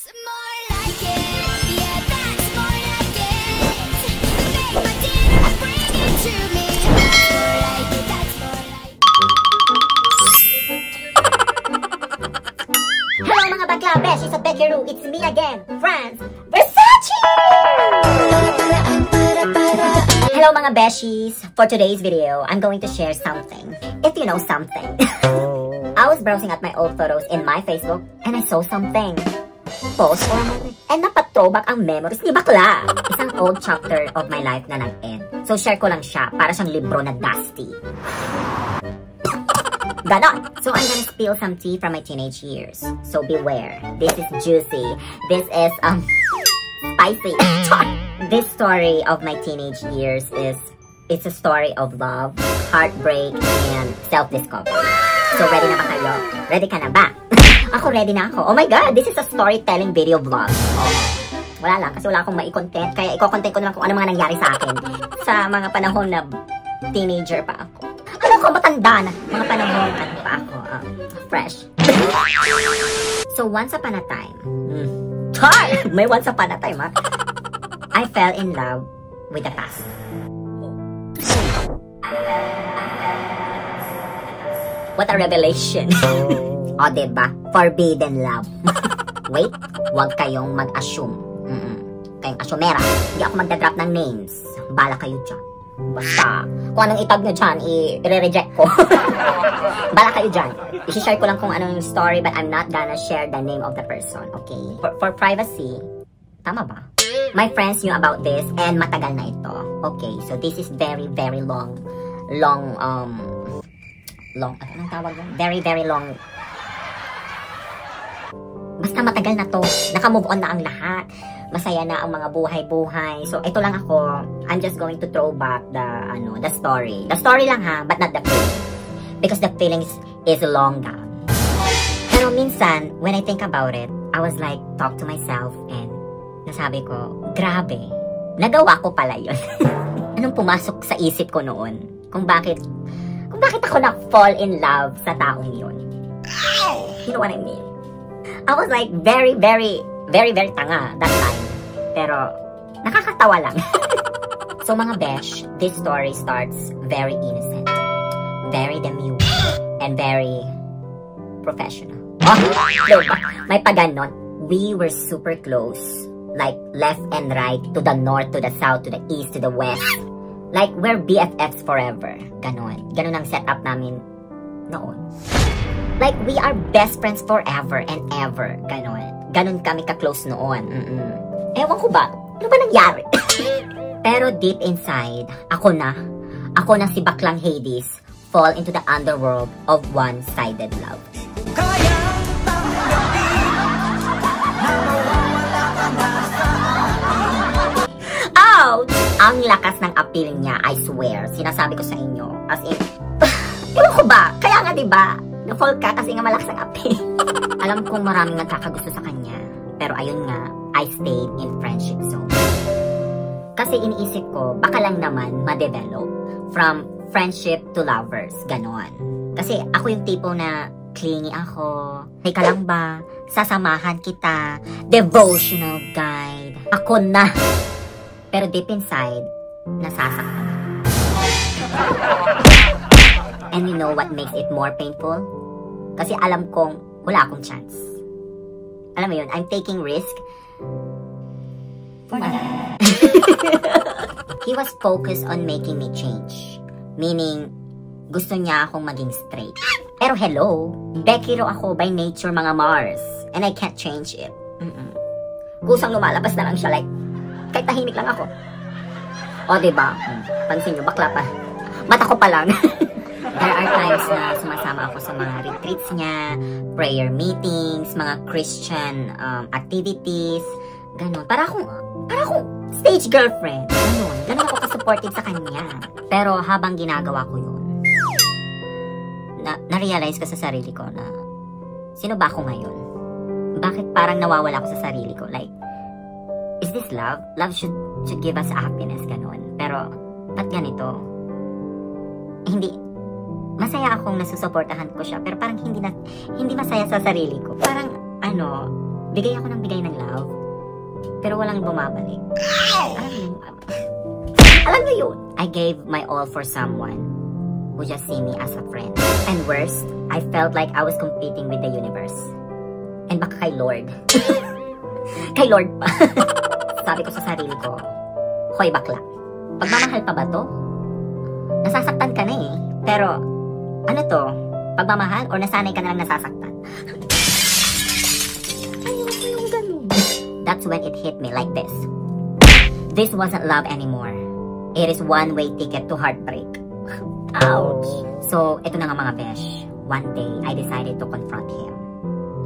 That's more like it. Yeah, that's more like it. Make my dinner and bring it to me. That's more like it. That's more like it. Hello mga bakla, besh, it's a Beckeru. It's me again, Franz Versace! Hello mga beshies. For today's video, I'm going to share something. If you know something. I was browsing at my old photos in my Facebook and I saw something. Post and napatrobak ang memories ni bakla. Isang old chapter of my life na nag-end. So share ko lang siya para siyang libro na dusty. Ganon. So I'm gonna spill some tea from my teenage years. So beware. This is juicy. This is spicy. This story of my teenage years it's a story of love, heartbreak, and self-discovery. So ready na ba kayo? Ready ka na ba? Ako ready na ako. Oh my god, this is a storytelling video vlog. Wala lang, kasi wala akong mai-content. Kaya i-content ko na lang kung ano mga nangyari sa akin sa mga panahon na teenager pa ako. Ano ko, matanda na. Mga panahon ano pa ako. Fresh. So once upon a time, may once upon a time ha. I fell in love with the past. What a revelation. O, diba? Forbidden love. Wait, huwag kayong mag-assume. Kayong asumera. Hindi ako magdadrop ng names. Bala kayo dyan. Basta, kung anong itag nyo dyan, i-reject ko. Bala kayo dyan. I-share ko lang kung anong story, but I'm not gonna share the name of the person, okay? For privacy, tama ba? My friends knew about this, and matagal na ito. Okay, so this is very, very long, anong tawag yan? Very, very long. Basta matagal na to. Naka-move on na ang lahat. Masaya na ang mga buhay-buhay. So, ito lang ako. I'm just going to throw back the story. The story lang ha, but not the feeling. Because the feelings is long gone. Pero minsan, when I think about it, I was like, talk to myself and nasabi ko, grabe. Nagawa ko pala yun. Anong pumasok sa isip ko noon? Kung bakit ako na-fall in love sa taong yun. You know what I mean? I was like very, very, very, very tanga that time. Pero, nakakatawa lang. So mga besh, this story starts very innocent, very demure, and very professional. Oh, diba? May paganon. We were super close. Like, left and right, to the north, to the south, to the east, to the west. Like, we're BFFs forever. Ganon. Ganon ang setup namin noon. Like, we are best friends forever and ever. Ganon. Ganon kami ka-close noon. Ewan ko ba? Ano ba nangyari? Pero deep inside, ako na si baklang Hades, fall into the underworld of one-sided love. Ouch! Ang lakas ng appeal niya, I swear. Sinasabi ko sa inyo. As in, ewan ko ba? Kaya nga diba? Na-fall ka kasi nga malakas ang appeal. Alam kong maraming nagkakagusto sa kanya. Pero ayun nga, I stayed in friendship zone. Kasi iniisip ko, baka lang naman ma-develop from friendship to lovers. Ganon. Kasi ako yung tipo na clingy ako. Hey ka lang ba? Sasamahan kita. Devotional guide. Ako na. Pero deep inside, nasasaktan. And you know what makes it more painful? Kasi alam kong wala akong chance. Alam mo yun, I'm taking risk for that. He was focused on making me change. Meaning, gusto niya akong maging straight. Pero hello, Beckeru ako by nature mga Mars. And I can't change it. Kusang lumalabas na lang siya like, kahit tahimik lang ako. O diba? Pansin nyo, bakla pa. Mata ko pa lang. There are times na sumasama ako sa mga retreats niya, prayer meetings, mga Christian activities, ganon. Para akong stage girlfriend. Ganon ako ka-supportive sa kanya. Pero habang ginagawa ko yun, na-realize ko sa sarili ko na, sino ba ako ngayon? Bakit parang nawawala ako sa sarili ko? Like, is this love? Love should give us happiness, ganon. Pero, ba't ganito? Hindi, masaya akong nasusuportahan ko siya, pero parang hindi masaya sa sarili ko. Parang, bigay ako ng bigay ng love, pero walang bumabalik. Alam mo yun? I gave my all for someone who just see me as a friend. And worst, I felt like I was competing with the universe. And baka kay Lord. Kay Lord pa. Sabi ko sa sarili ko, hoy bakla, pagmamahal pa ba to? Nasasaktan ka na eh. Pero, ano to? Pagmamahal or nasanay ka na lang nasasaktan? Ayoko yung ganun. That's when it hit me like this. This wasn't love anymore. It is one-way ticket to heartbreak. Ouch! So, ito na nga mga besh. One day, I decided to confront him.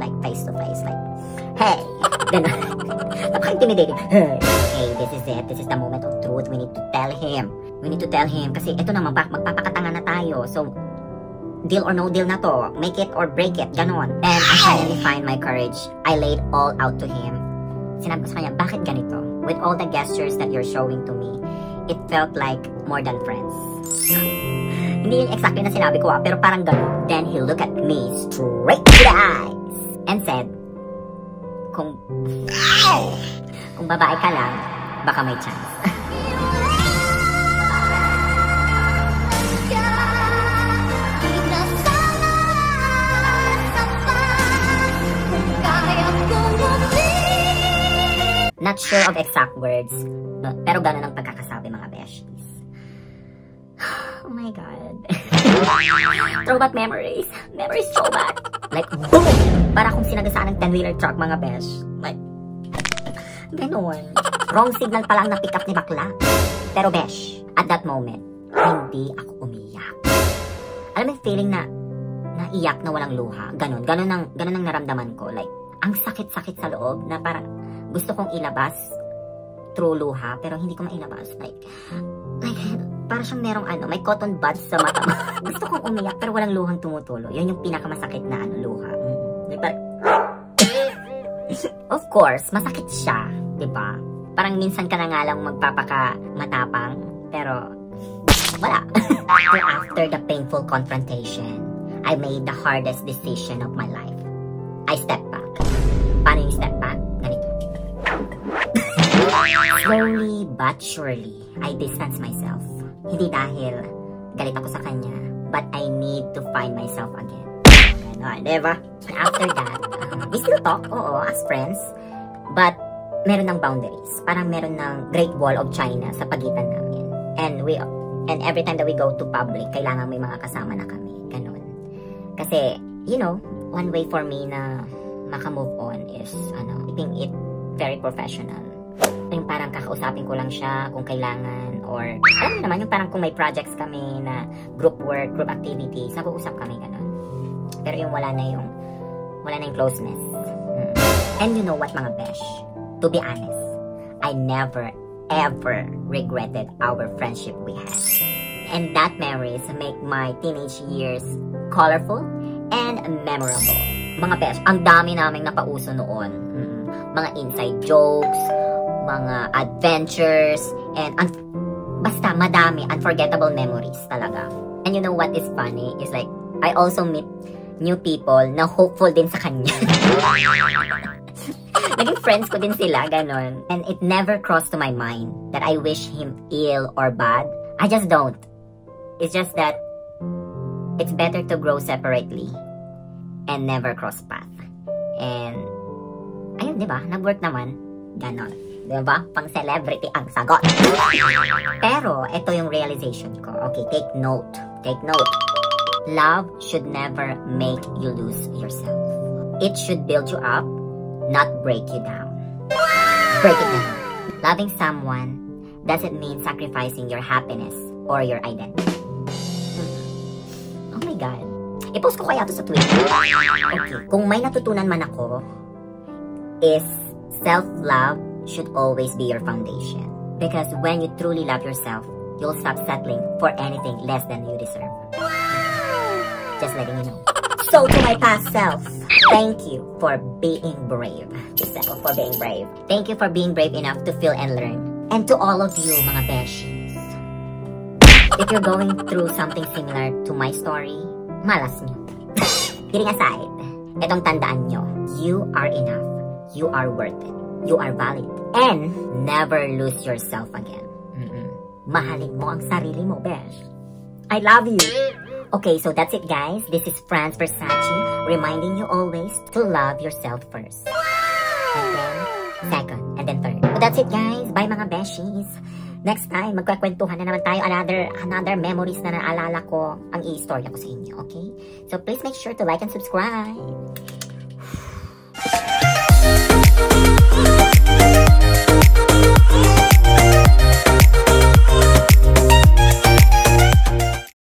Like, face to face. Like, hey! Then, napaka-intimidating. Hey, this is it. This is the moment of truth. We need to tell him. We need to tell him. Kasi ito naman, magpapakatanga na tayo. So, deal or no deal na to. Make it or break it. Ganon. And I finally find my courage. I laid all out to him. Sinabi ko sa kanya, bakit ganito? With all the gestures that you're showing to me, it felt like more than friends. Hindi yun exactly na sinabi ko pero parang gano'n. Then he looked at me straight to the eyes and said, kung babae ka lang, baka may chance. Not sure of exact words, pero gano'n ang pagkakasabi mga besties. Oh my God. Throwback memories. Memories throwback. Like, boom! Para kung sinagasaan ng 10-wheeler truck mga besh. Like, gano'n. Wrong signal pa lang na pick up ni bakla. Pero besh, at that moment, hindi ako umiyak. Alam mo yung feeling na naiyak na walang luha. Gano'n ang naramdaman ko. Like, ang sakit-sakit sa loob na parang gusto kong ilabas through luha, pero hindi ko mailabas. Like, para siyang merong may cotton buds sa mata. Gusto kong umiyak, pero walang luhang tumutulo. Yun yung pinakamasakit na luha. Diba? Of course, masakit siya. Diba? Parang minsan ka na nga lang magpapaka matapang, pero wala. So after the painful confrontation, I made the hardest decision of my life. I stepped back. Paano yung step back? Ganito. Slowly but surely, I distance myself. Hindi dahil galit ako sa kanya, but I need to find myself again. Ganon, diba? After that, we still talk, oo, as friends, but meron ng boundaries. Parang meron ng Great Wall of China sa pagitan namin. And every time that we go to public, kailangan may mga kasama na kami. Ganon. Kasi, you know, one way for me na maka-move on is, keeping it very professional. Yung parang kakausapin ko lang siya kung kailangan, or alam mo naman yung parang kung may projects kami na group work, group activities, nag-uusap kami ganun. Pero yung wala na yung closeness. And you know what mga besh, to be honest, I never ever regretted our friendship we had. And that memories make my teenage years colorful and memorable. Mga besh, ang dami naming napauso noon. Mga inside jokes, mga adventures, and basta madami, unforgettable memories talaga. And you know what is funny? Is like, I also meet new people na hopeful din sa kanya. Naging friends ko din sila, ganon. And it never crossed to my mind that I wish him ill or bad. I just don't. It's just that it's better to grow separately and never cross path. And ayun, di ba? Nag-work naman. Ganon. Diba? Pang celebrity ang sagot. Pero, ito yung realization ko. Okay, take note. Take note. Love should never make you lose yourself. It should build you up, not break you down. Break it down. Loving someone doesn't mean sacrificing your happiness or your identity. Oh my God. I-post ko kaya to sa Twitter. Okay, kung may natutunan man ako, is self-love should always be your foundation. Because when you truly love yourself, you'll stop settling for anything less than you deserve. Just letting you know. So to my past self, thank you for being brave. For being brave. Thank you for being brave enough to feel and learn. And to all of you, mga beshies, if you're going through something similar to my story, malas nyo. Kidding aside, etong tandaan nyo, you are enough. you are worth it. You are valid. And never lose yourself again. Mahalin mo ang sarili mo, besh. I love you. Okay, so that's it, guys. This is Franz Versace reminding you always to love yourself first. And then second, and then third. So that's it, guys. Bye, mga beshies. Next time, magkwekwentuhan na naman tayo another memories na naalala ko ang i-istorya ko sa inyo, okay? So please make sure to like and subscribe.